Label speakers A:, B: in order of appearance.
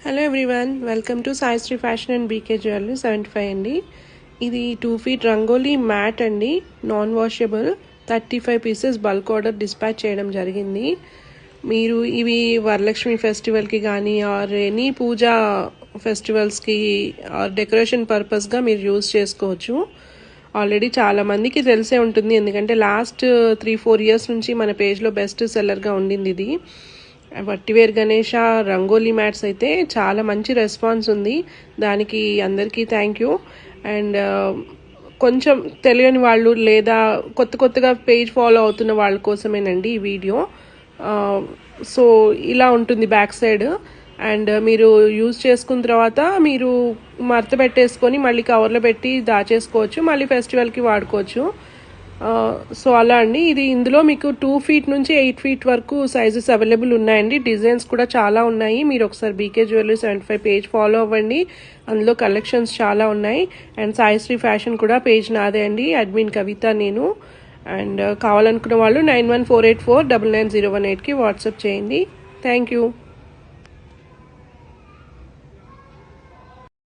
A: Hello everyone, welcome to Saishree fashion and BK jewellery 75 అండి. ఇది 2 feet rangoli mat అండి, non washable. 35 pieces bulk order dispatch చేయడం జరిగింది. మీరు ఇవి వరలక్ష్మి ఫెస్టివల్కి కానీ ఆర్ ఎనీ పూజా ఫెస్టివల్స్కి ఆర్ డెకరేషన్ పర్పస్గా మీరు యూజ్ చేసుకోవచ్చు. ఆల్రెడీ చాలామందికి తెలిసే ఉంటుంది, ఎందుకంటే లాస్ట్ 3-4 ఇయర్స్ నుంచి మన పేజ్లో బెస్ట్ సెల్లర్గా ఉండింది ఇది. వట్టివేర్ గణేష రంగోలీ మ్యాట్స్ అయితే చాలా మంచి రెస్పాన్స్ ఉంది, దానికి అందరికీ థ్యాంక్ యూ. అండ్ కొంచెం తెలియని వాళ్ళు లేదా కొత్తగా పేజ్ ఫాలో అవుతున్న వాళ్ళ కోసమేనండి ఈ వీడియో. సో ఇలా ఉంటుంది బ్యాక్ సైడ్. అండ్ మీరు యూజ్ చేసుకున్న తర్వాత మీరు మడత పెట్టేసుకొని మళ్ళీ కవర్లో పెట్టి దాచేసుకోవచ్చు, మళ్ళీ ఫెస్టివల్కి వాడుకోవచ్చు. సో అలా అండి. ఇది ఇందులో మీకు 2 ఫీట్ నుంచి 8 ఫీట్ వరకు సైజెస్ అవైలబుల్ ఉన్నాయండి. డిజైన్స్ కూడా చాలా ఉన్నాయి. మీరు ఒకసారి బీకే జ్యువెలరీ 75 పేజ్ ఫాలో అవ్వండి, అందులో కలెక్షన్స్ చాలా ఉన్నాయి. అండ్ సాయిశ్రీ ఫ్యాషన్ కూడా పేజ్ నాదే అండి, అడ్మిన్ కవిత నేను. అండ్ కావాలనుకున్న వాళ్ళు 9148499018కి వాట్సాప్ చేయండి. Thank you.